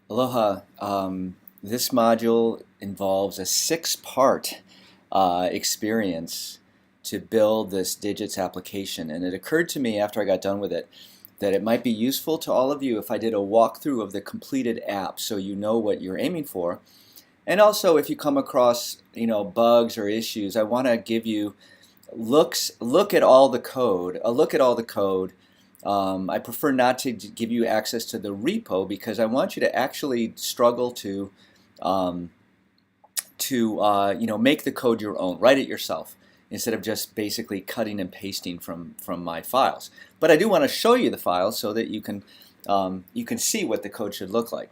Aloha. This module involves a six-part experience to build this Digits application. And it occurred to me after I got done with it that it might be useful to all of you if I did a walkthrough of the completed app so you know what you're aiming for. And also if you come across bugs or issues, I want to give you look at all the code, a look at all the code. I prefer not to give you access to the repo because I want you to actually struggle to make the code your own, write it yourself instead of just basically cutting and pasting from my files. But I do want to show you the files so that you can see what the code should look like.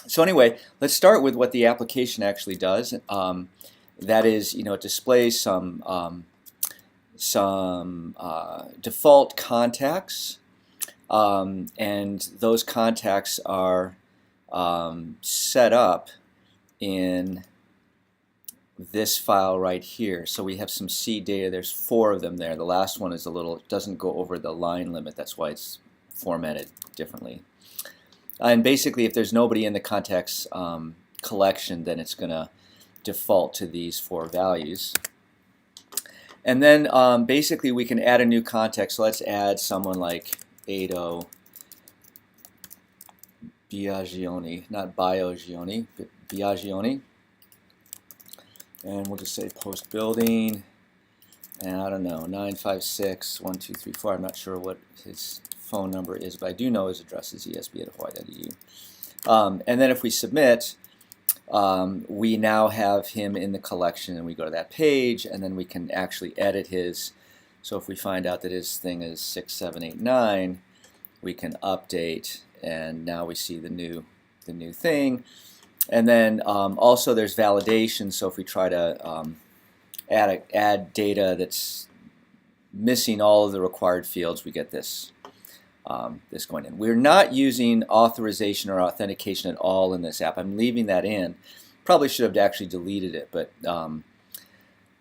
So anyway, let's start with what the application actually does. That is, it displays some default contacts, and those contacts are set up in this file right here. So we have some seed data. There's 4 of them there. The last one is doesn't go over the line limit. That's why it's formatted differently. And basically, if there's nobody in the contacts collection, then it's going to default to these 4 values. And then basically we can add a new contact. So let's add someone like Ado Biagioni, not Biogioni, but Biagioni. And we'll just say post building, and I don't know, 956-1234. I'm not sure what his phone number is, but I do know his address is esb@hawaii.edu. And then if we submit, we now have him in the collection, and we go to that page, and then we can actually edit his. So if we find out that his thing is 6789, we can update, and now we see the new thing. And then also there's validation. So if we try to add data that's missing all of the required fields, we get this going in. We're not using authorization or authentication at all in this app. I'm leaving that in. Probably should have actually deleted it, but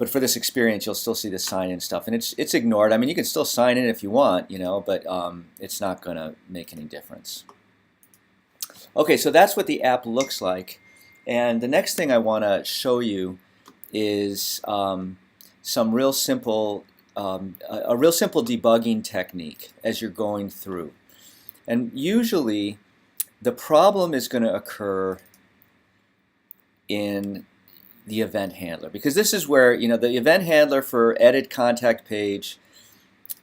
for this experience, you'll still see the sign-in stuff, and it's ignored. I mean, you can still sign in if you want, but it's not going to make any difference. Okay, so that's what the app looks like, and the next thing I want to show you is some real simple. A real simple debugging technique as you're going through. And usually the problem is going to occur in the event handler, because this is where the event handler for edit contact page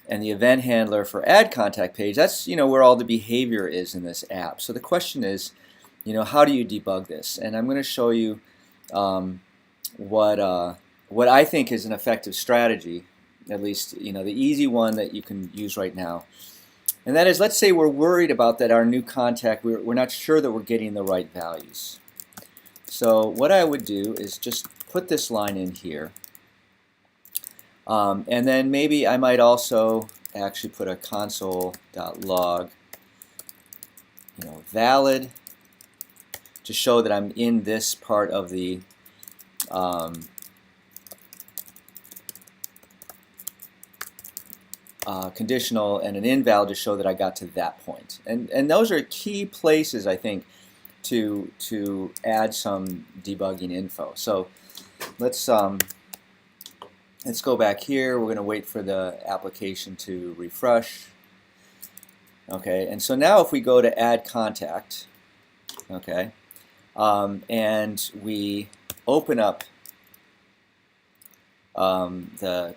and the event handler for add contact page, that's where all the behavior is in this app. So the question is, how do you debug this? And I'm going to show you what I think is an effective strategy. At least the easy one that you can use right now, and that is, let's say we're worried about that our new contact, we're not sure that we're getting the right values. So what I would do is just put this line in here, and then maybe I might also actually put a console.log valid to show that I'm in this part of the conditional, and an invalid to show that I got to that point. And those are key places, I think, to add some debugging info. So let's go back here. We're going to wait for the application to refresh. Okay, and so now if we go to add contact, okay, and we open up the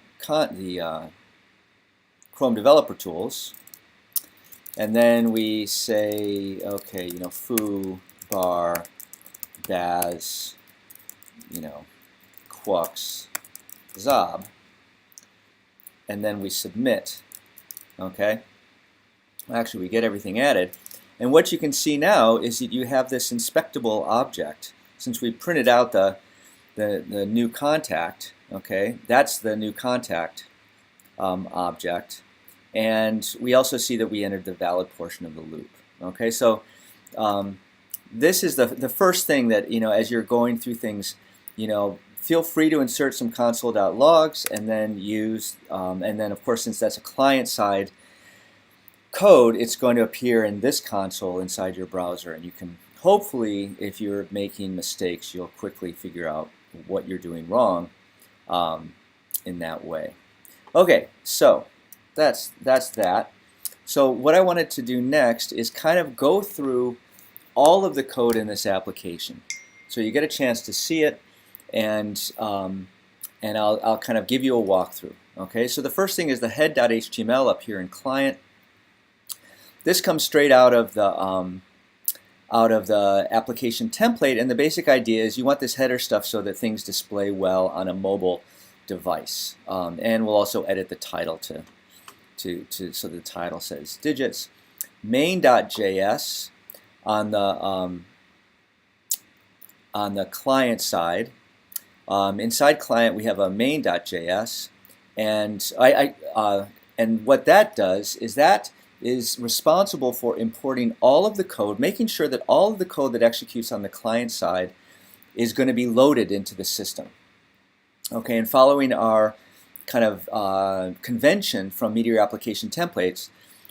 Chrome Developer Tools, and then we say, okay, foo bar baz, quux zob, and then we submit. Okay, actually we get everything added, and what you can see now is that you have this inspectable object. Since we printed out the new contact, okay, that's the new contact object. And we also see that we entered the valid portion of the loop. Okay, so this is the first thing that, as you're going through things, feel free to insert some console.logs and then use, and then of course, since that's a client-side code, it's going to appear in this console inside your browser, and you can hopefully, if you're making mistakes, you'll quickly figure out what you're doing wrong in that way. Okay, so that's that. So what I wanted to do next is kind of go through all of the code in this application. So you get a chance to see it, and I'll kind of give you a walkthrough. Okay, so the first thing is the head.html up here in client. This comes straight out of the application template, and the basic idea is you want this header stuff so that things display well on a mobile device. And we'll also edit the title so the title says digits. Main.js on the client side. Inside client we have a main.js, and and what that does is that is responsible for importing all of the code, making sure that all of the code that executes on the client side is going to be loaded into the system. Okay, and following our kind of convention from Meteor application templates,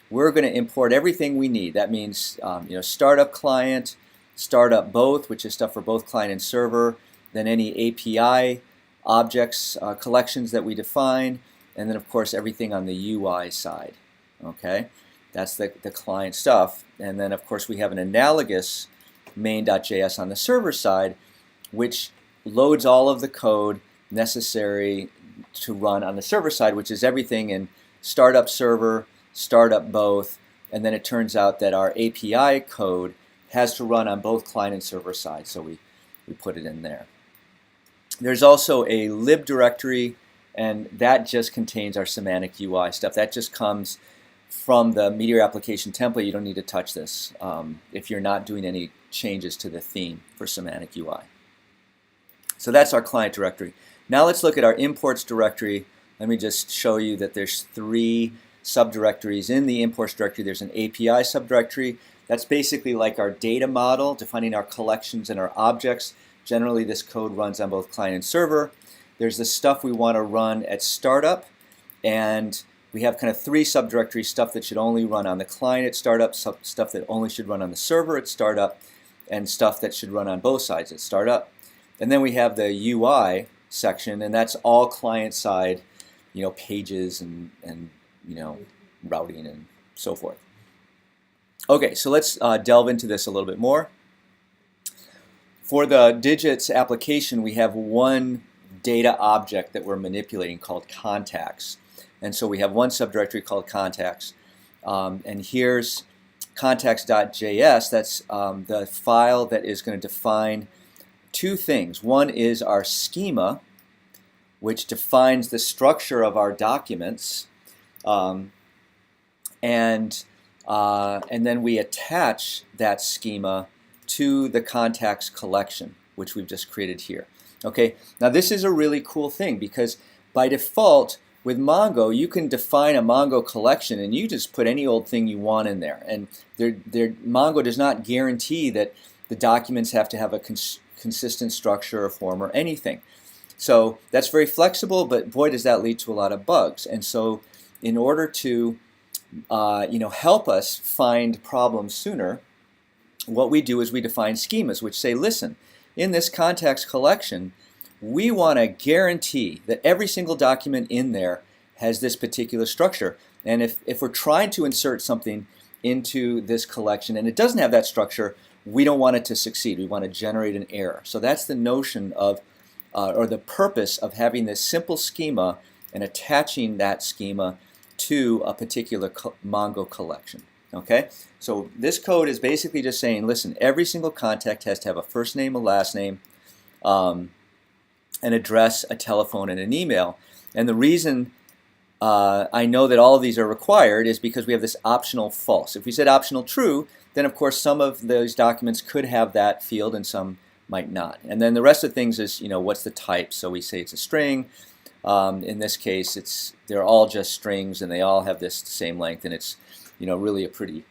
we're going to import everything we need. That means startup client, startup both, which is stuff for both client and server, then any API objects, collections that we define, and then of course everything on the UI side. Okay, that's the client stuff. And then of course we have an analogous main.js on the server side, which loads all of the code necessary to run on the server side, which is everything in startup server, startup both, and then it turns out that our API code has to run on both client and server side, so we put it in there. There's also a lib directory, and that just contains our semantic UI stuff. That just comes from the Meteor application template. You don't need to touch this if you're not doing any changes to the theme for semantic UI. So that's our client directory. Now let's look at our imports directory. Let me just show you that there's 3 subdirectories. In the imports directory there's an API subdirectory. That's basically like our data model, defining our collections and our objects. Generally this code runs on both client and server. There's the stuff we want to run at startup, and we have kind of 3 subdirectories: stuff that should only run on the client at startup, stuff that only should run on the server at startup, and stuff that should run on both sides at startup. And then we have the UI section, and that's all client side, pages and routing and so forth. Okay, so let's delve into this a little bit more. For the digits application, we have one data object that we're manipulating called contacts. And so we have one subdirectory called contacts. And here's contacts.js. That's the file that is going to define 2 things. One is our schema, which defines the structure of our documents. And then we attach that schema to the contacts collection, which we've just created here. Okay, now this is a really cool thing, because by default with Mongo you can define a Mongo collection and you just put any old thing you want in there, and Mongo does not guarantee that the documents have to have a consistent structure or form or anything. So that's very flexible, but boy does that lead to a lot of bugs. And so in order to help us find problems sooner, what we do is we define schemas which say, listen, in this contacts collection, we want to guarantee that every single document in there has this particular structure. And if we're trying to insert something into this collection and it doesn't have that structure, we don't want it to succeed. We want to generate an error. So that's the notion of, or the purpose of having this simple schema and attaching that schema to a particular Mongo collection. Okay, so this code is basically just saying, listen, every single contact has to have a first name, a last name, an address, a telephone, and an email. And the reason I know that all of these are required is because we have this optional false. If we said optional true, then of course some of those documents could have that field and some might not. And then the rest of things is, what's the type? So we say it's a string. In this case, they're all just strings and they all have this same length, and it's really a pretty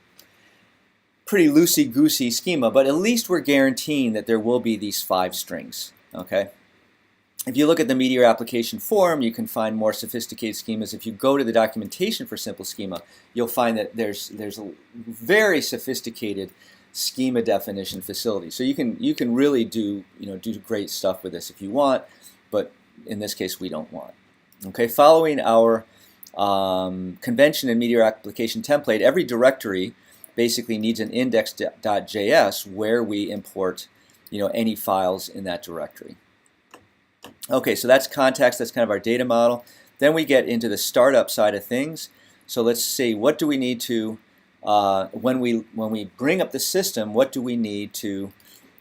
loosey-goosey schema, but at least we're guaranteeing that there will be these 5 strings. Okay. If you look at the Meteor application forum, you can find more sophisticated schemas. If you go to the documentation for simple schema, you'll find that there's very sophisticated schema definition facility. So you can really do great stuff with this if you want, but in this case we don't want. Okay, following our convention in Meteor application template, every directory basically needs an index.js where we import any files in that directory. Okay, so that's context, that's kind of our data model. Then we get into the startup side of things. So let's see, what do we need to, when we bring up the system, what do we need to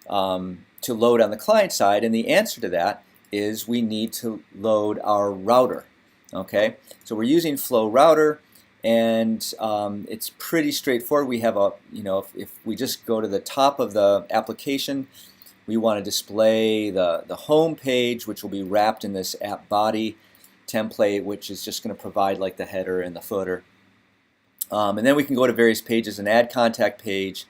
load on the client side? And the answer to that is we need to load our router. Okay, so we're using Flow Router, and it's pretty straightforward. We have a, if we just go to the top of the application, we want to display the home page, which will be wrapped in this app body template, which is just going to provide like the header and the footer. And then we can go to various pages and add contact page,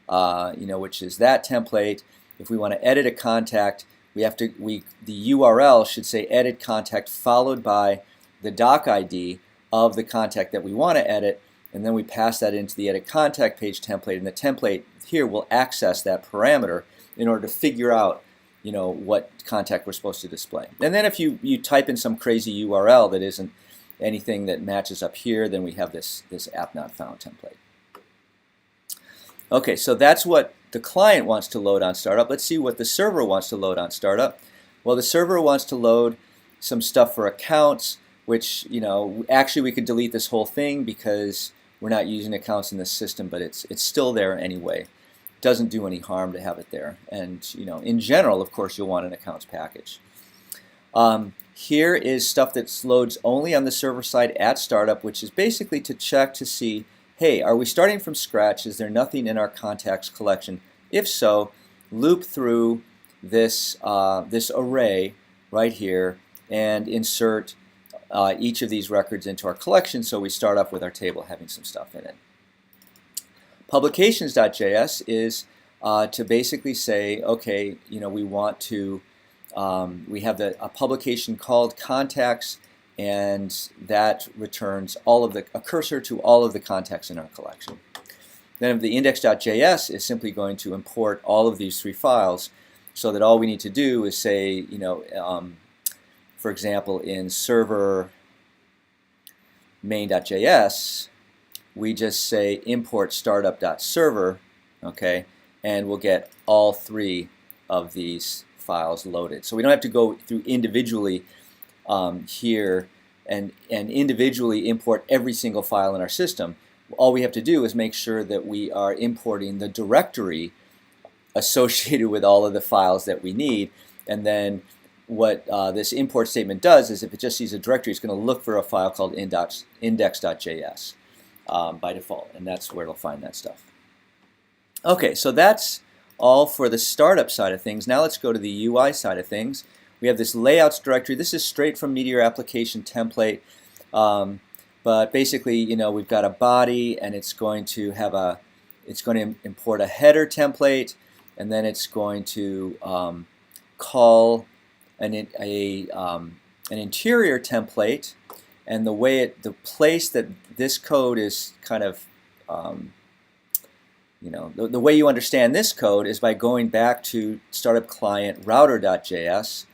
which is that template. If we want to edit a contact, the URL should say edit contact followed by the doc ID of the contact that we want to edit, and then we pass that into the edit contact page template, and the template here will access that parameter in order to figure out what contact we're supposed to display. And then if you type in some crazy URL that isn't anything that matches up here, then we have this app not found template. Okay, so that's what the client wants to load on startup. Let's see what the server wants to load on startup. Well, the server wants to load some stuff for accounts, which actually we could delete this whole thing because we're not using accounts in this system, but it's still there anyway. Doesn't do any harm to have it there. And in general, of course, you'll want an accounts package. Here is stuff that loads only on the server side at startup, which is basically to check to see, hey, are we starting from scratch? Is there nothing in our contacts collection? If so, loop through this this array right here and insert each of these records into our collection, so we start off with our table having some stuff in it. Publications.js is to basically say, okay, we want to, we have a publication called contacts, and that returns a cursor to all of the contacts in our collection. Then the index.js is simply going to import all of these three files, so that all we need to do is say, for example, in server main.js, we just say import startup.server, okay, and we'll get all three of these files loaded. So we don't have to go through individually here and individually import every single file in our system. All we have to do is make sure that we are importing the directory associated with all of the files that we need, and then what this import statement does is if it just sees a directory, it's going to look for a file called index.js by default, and that's where it'll find that stuff. Okay, so that's all for the startup side of things. Now let's go to the UI side of things. We have this layouts directory. This is straight from Meteor application template, but basically, we've got a body, and it's going to have it's going to import a header template, and then it's going to call an interior template, and the place that this code is kind of, the way you understand this code is by going back to startup client router.js,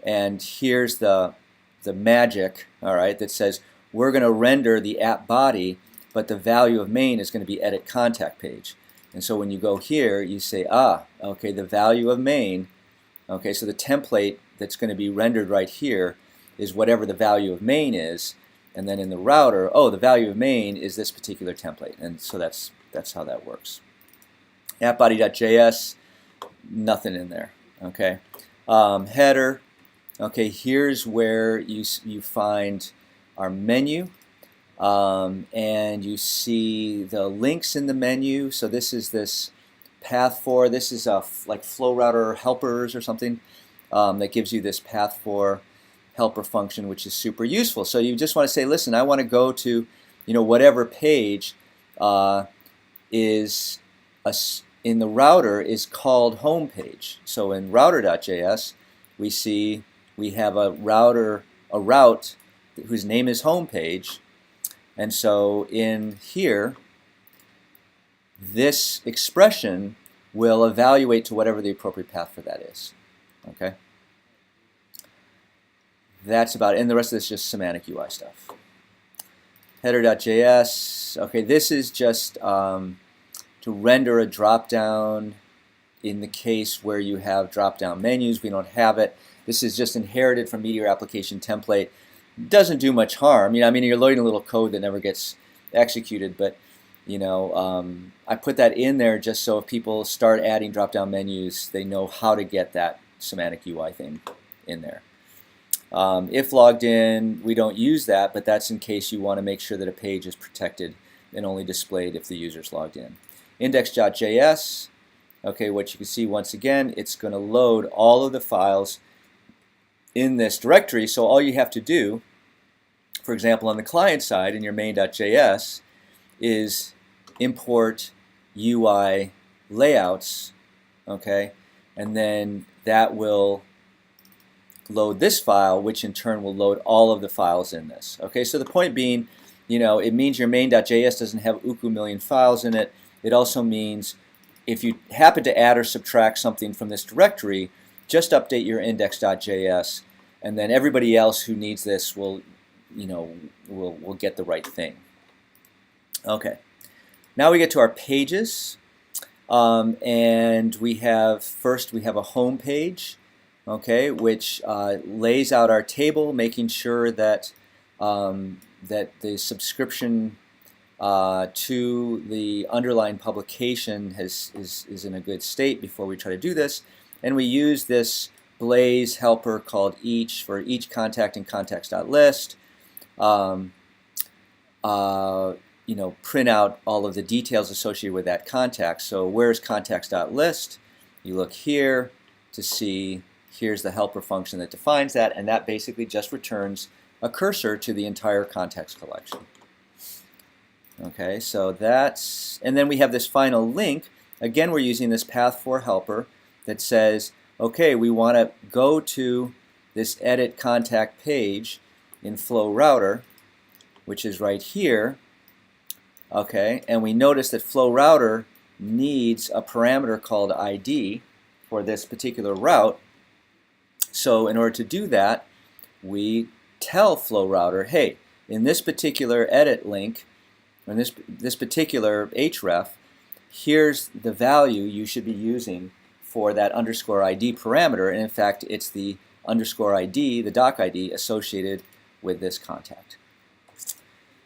and here's the magic, all right, that says we're going to render the app body, but the value of main is going to be edit contact page. And so when you go here, you say, okay, the value of main, okay, so the template that's going to be rendered right here is whatever the value of main is, and then in the router, the value of main is this particular template, and so that's how that works. AppBody.js, nothing in there, okay. Header, okay, here's where you find our menu, and you see the links in the menu. So this is this path for, this is like Flow Router helpers or something that gives you this path for helper function, which is super useful. So you just want to say, listen, I want to go to whatever page is in the router is called home page. So in router.js we have a route whose name is home page, and so in here this expression will evaluate to whatever the appropriate path for that is. Okay? That's about it. And the rest of this is just semantic UI stuff. Header.js. Okay, this is just to render a drop-down in the case where you have drop-down menus. We don't have it. This is just inherited from Meteor application template. Doesn't do much harm. I mean, you're loading a little code that never gets executed, but I put that in there just so if people start adding drop-down menus, they know how to get that semantic UI thing in there. If logged in, we don't use that, but that's in case you want to make sure that a page is protected and only displayed if the user's logged in. Index.js, okay, what you can see once again, it's going to load all of the files in this directory, so all you have to do, for example, on the client side in your main.js, is import UI layouts, okay, and then that will load this file, which in turn will load all of the files in this. Okay, so the point being, it means your main.js doesn't have uku million files in it. It also means if you happen to add or subtract something from this directory, just update your index.js, and then everybody else who needs this will get the right thing. Okay, now we get to our pages, and we have a home page. Okay, which lays out our table, making sure that that the subscription to the underlying publication is in a good state before we try to do this. And we use this Blaze helper called each for each contact and contacts.list. Print out all of the details associated with that contact. So where's contacts.list? You look here to see. Here's the helper function that defines that, and that basically just returns a cursor to the entire contacts collection. Okay, so and then we have this final link. Again, we're using this path4 helper that says, okay, we want to go to this edit contact page in Flow Router, which is right here. Okay, and we notice that Flow Router needs a parameter called ID for this particular route. So in order to do that, we tell Flow Router, hey, in this particular edit link, in this particular href, here's the value you should be using for that underscore ID parameter. And in fact, it's the underscore ID, the doc ID, associated with this contact.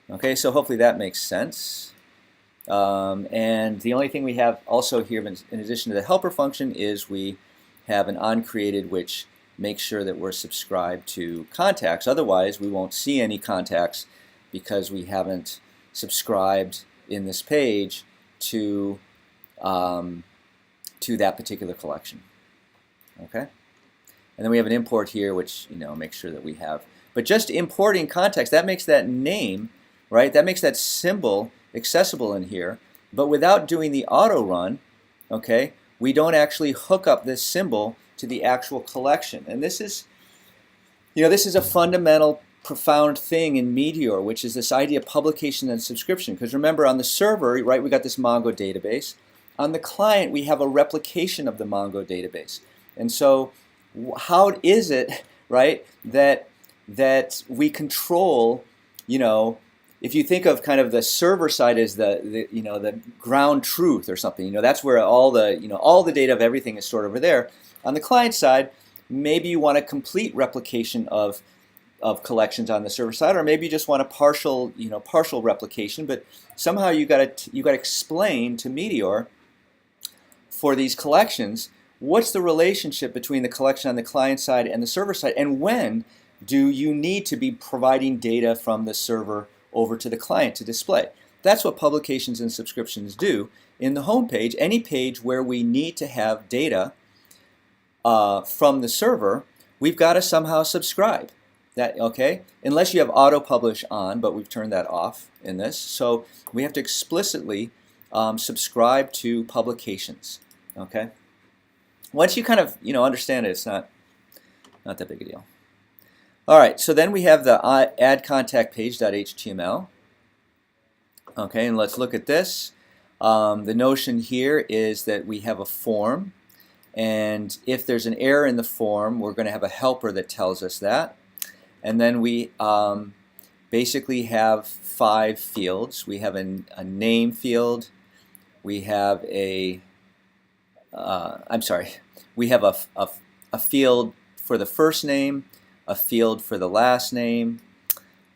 Okay, so hopefully that makes sense. And the only thing we have also here, in addition to the helper function, is we have an onCreated which makes sure that we're subscribed to contacts. Otherwise, we won't see any contacts because we haven't subscribed in this page to that particular collection. Okay, and then we have an import here, which makes sure that we have. But just importing contacts, that makes that name, right? That makes that symbol accessible in here. But without doing the auto run, okay, we don't actually hook up this symbol to the actual collection. And this is, this is a fundamental, profound thing in Meteor, which is this idea of publication and subscription. Because remember, on the server, right, we got this Mongo database. On the client, we have a replication of the Mongo database. And so, how is it, right, that we control, if you think of kind of the server side as the ground truth or something, that's where all the data of everything is stored over there. On the client side, maybe you want a complete replication of collections on the server side, or maybe you just want a partial replication. But somehow you got to explain to Meteor for these collections what's the relationship between the collection on the client side and the server side, and when do you need to be providing data from the server over to the client to display. That's what publications and subscriptions do. In the home page, any page where we need to have data from the server, we've got to somehow subscribe. Okay? Unless you have auto-publish on, but we've turned that off in this. So we have to explicitly subscribe to publications. Okay? Once you kind of understand it, it's not that big a deal. All right, so then we have the add contact page.html. Okay, and let's look at this. The notion here is that we have a form, and if there's an error in the form, we're going to have a helper that tells us that. And then we basically have 5 fields. We have a name field. We have we have a field for the first name, a field for the last name,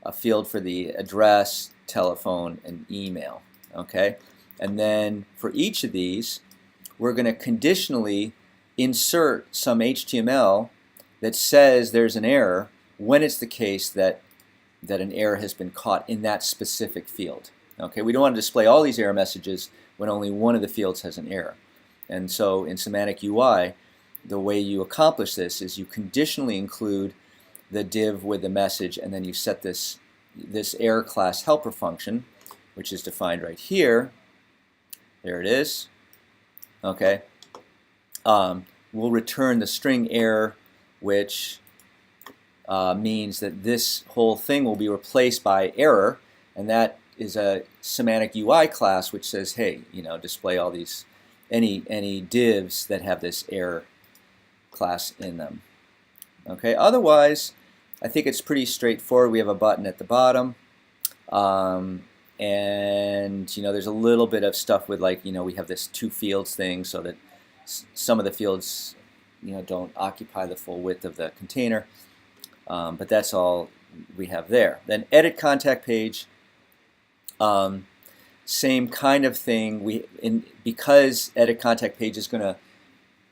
a field for the address, telephone, and email. Okay? And then for each of these, we're going to conditionally insert some HTML that says there's an error when it's the case that an error has been caught in that specific field. Okay? We don't want to display all these error messages when only one of the fields has an error. And so in Semantic UI, the way you accomplish this is you conditionally include the div with the message, and then you set this error class helper function, which is defined right here. There it is. Okay. We'll return the string error, which means that this whole thing will be replaced by error, and that is a Semantic UI class which says, hey, display all these any divs that have this error class in them. Okay. Otherwise, I think it's pretty straightforward. We have a button at the bottom, and there's a little bit of stuff with, like, we have this 2 fields thing, so that some of the fields don't occupy the full width of the container, but that's all we have there. Then edit contact page. Same kind of thing. Because edit contact page is going to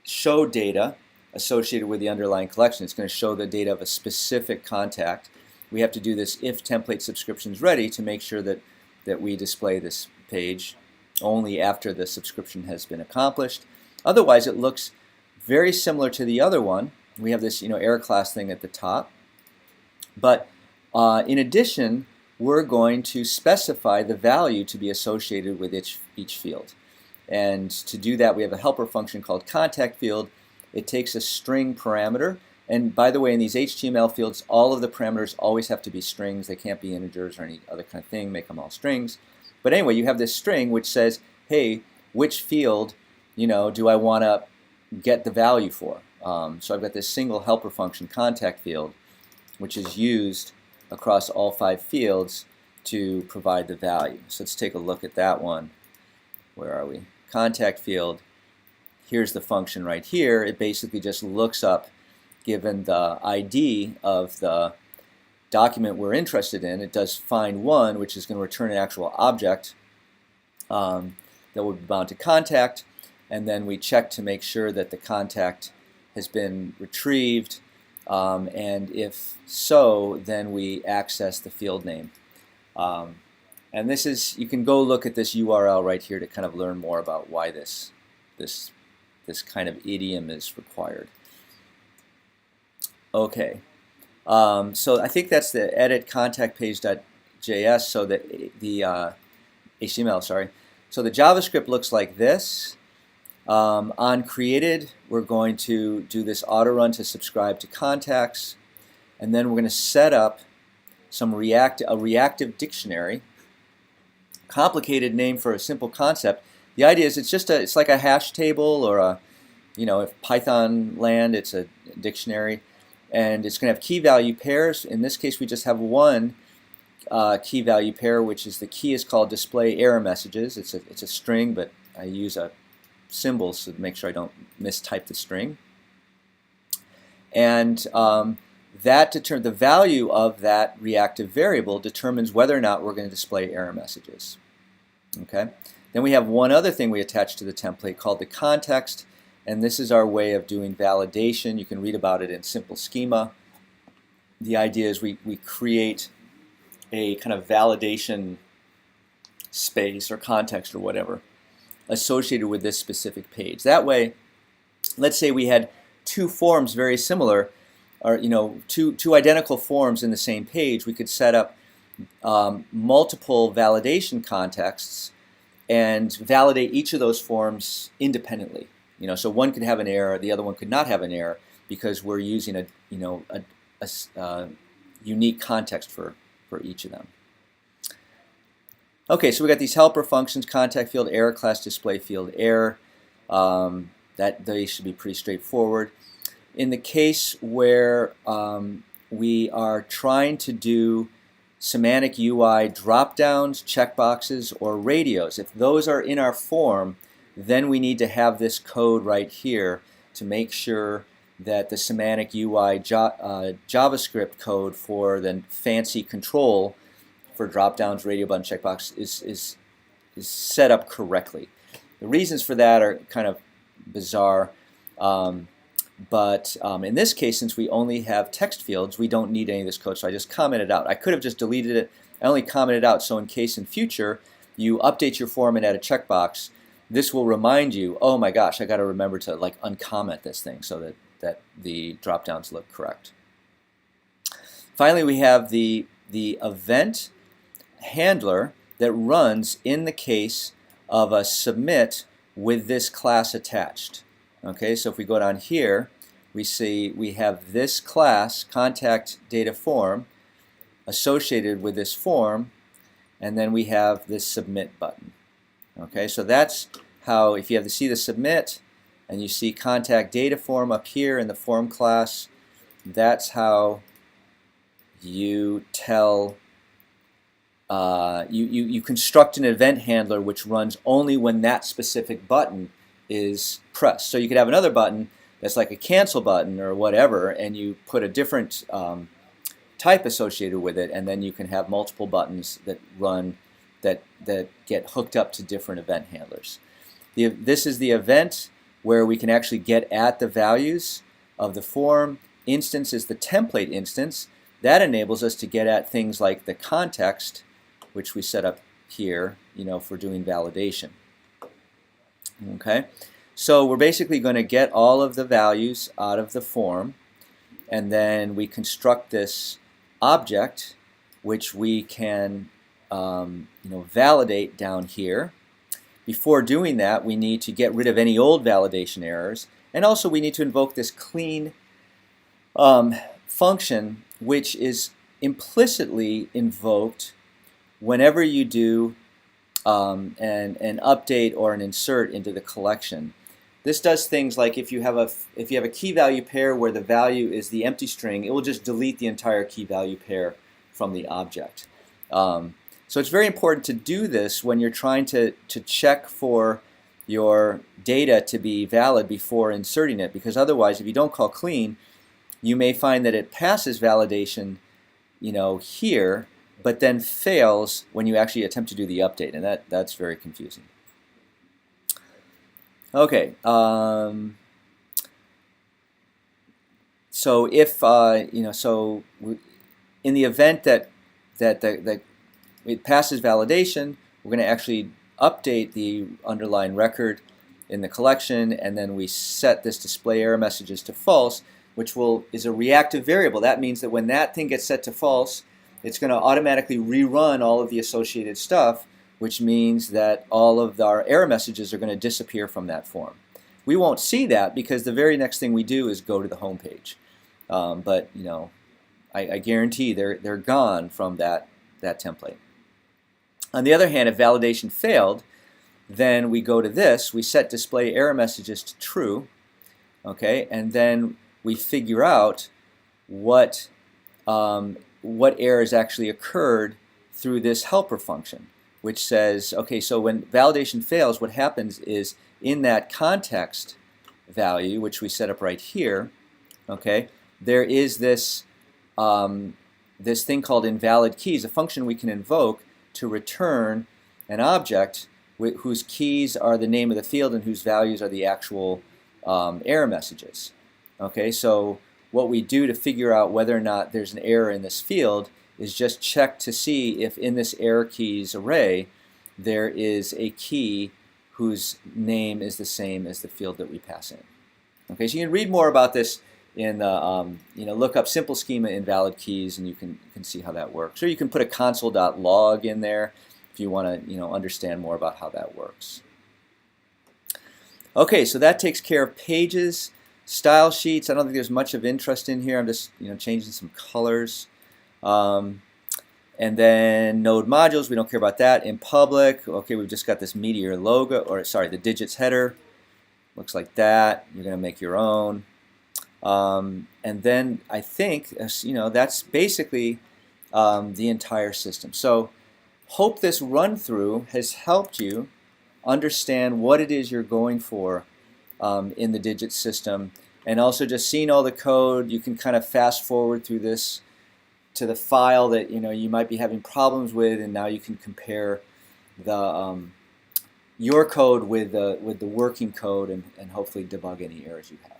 show data associated with the underlying collection, it's going to show the data of a specific contact. We have to do this if template subscriptions ready to make sure that we display this page only after the subscription has been accomplished. Otherwise, it looks very similar to the other one. We have this error class thing at the top, but in addition, we're going to specify the value to be associated with each field. And to do that, we have a helper function called contact field. It takes a string parameter. And by the way, in these HTML fields, all of the parameters always have to be strings. They can't be integers or any other kind of thing. Make them all strings. But anyway, you have this string which says, hey, which field do I want to get the value for? So I've got this single helper function contact field, which is used across all 5 fields to provide the value. So let's take a look at that one. Where are we? Contact field. Here's the function right here. It basically just looks up, given the ID of the document we're interested in, it does find one, which is going to return an actual object that will be bound to contact, and then we check to make sure that the contact has been retrieved, and if so, then we access the field name. And this is, you can go look at this URL right here to kind of learn more about why this kind of idiom is required. Okay, so I think that's the edit contact page.js. So the HTML, sorry. So the JavaScript looks like this. On created, we're going to do this auto run to subscribe to contacts, and then we're going to set up a reactive dictionary. Complicated name for a simple concept. The idea is it's like a hash table, or if Python land, it's a dictionary, and it's going to have key value pairs. In this case, we just have one key value pair, which is the key is called display error messages. It's a string, but I use a symbol to make sure I don't mistype the string. And the value of that reactive variable determines whether or not we're going to display error messages. Okay. Then we have one other thing we attach to the template called the context, and this is our way of doing validation. You can read about it in Simple Schema. The idea is we create a kind of validation space or context or whatever associated with this specific page. That way, let's say we had 2 forms very similar, or two identical forms in the same page. We could set up multiple validation contexts and validate each of those forms independently. So one could have an error, the other one could not have an error, because we're using a unique context for each of them. Okay, so we got these helper functions: contact field error, class display field error. That they should be pretty straightforward. In the case where we are trying to do semantic UI drop-downs, checkboxes, or radios, if those are in our form, then we need to have this code right here to make sure that the semantic UI JavaScript code for the fancy control for drop-downs, radio button, checkbox is set up correctly. The reasons for that are kind of bizarre. But in this case, since we only have text fields, we don't need any of this code, so I just commented out. I could have just deleted it. I only commented out, so in case in future you update your form and add a checkbox, this will remind you, oh my gosh, I got to remember to like uncomment this thing so that the drop-downs look correct. Finally, we have the event handler that runs in the case of a submit with this class attached. Okay, so if we go down here, we see we have this class, contact data form, associated with this form, and then we have this submit button. Okay, so that's how, if you have to see the submit and you see contact data form up here in the form class, that's how you tell, you construct an event handler which runs only when that specific button is pressed. So you could have another button that's like a cancel button or whatever, and you put a different type associated with it, and then you can have multiple buttons that run that get hooked up to different event handlers. This is the event where we can actually get at the values of the form. Instance is the template instance. That enables us to get at things like the context, which we set up here, for doing validation. Okay, so we're basically going to get all of the values out of the form, and then we construct this object, which we can validate down here. Before doing that, we need to get rid of any old validation errors, and also we need to invoke this clean function, which is implicitly invoked whenever you do an update or an insert into the collection. This does things like if you have a key value pair where the value is the empty string, it will just delete the entire key value pair from the object. So it's very important to do this when you're trying to check for your data to be valid before inserting it, because otherwise, if you don't call clean, you may find that it passes validation, here, but then fails when you actually attempt to do the update, and that's very confusing. Okay, so if so in the event that it passes validation, we're going to actually update the underlying record in the collection, and then we set this display error messages to false, which is a reactive variable. That means that when that thing gets set to false, it's going to automatically rerun all of the associated stuff, which means that all of our error messages are going to disappear from that form. We won't see that because the very next thing we do is go to the home page. But I guarantee they're gone from that template. On the other hand, if validation failed, then we go to this. We set display error messages to true, okay, and then we figure out what errors actually occurred through this helper function, which says, okay, so when validation fails, what happens is in that context value, which we set up right here, okay, there is this this thing called invalid keys, a function we can invoke to return an object whose keys are the name of the field and whose values are the actual error messages. Okay, so what we do to figure out whether or not there's an error in this field is just check to see if in this error keys array there is a key whose name is the same as the field that we pass in. Okay, so you can read more about this in the, look up simple schema invalid keys, and you can see how that works. Or you can put a console.log in there if you want to understand more about how that works. Okay, so that takes care of pages. Style sheets, I don't think there's much of interest in here. I'm just changing some colors. And then node modules, we don't care about that. In public, okay, we've just got this Meteor logo, or sorry, the digits header. Looks like that. You're going to make your own. And then I think, that's basically the entire system. So hope this run through has helped you understand what it is you're going for in the digit system. And also just seeing all the code, you can kind of fast forward through this to the file that you might be having problems with, and now you can compare the your code with the working code and hopefully debug any errors you have.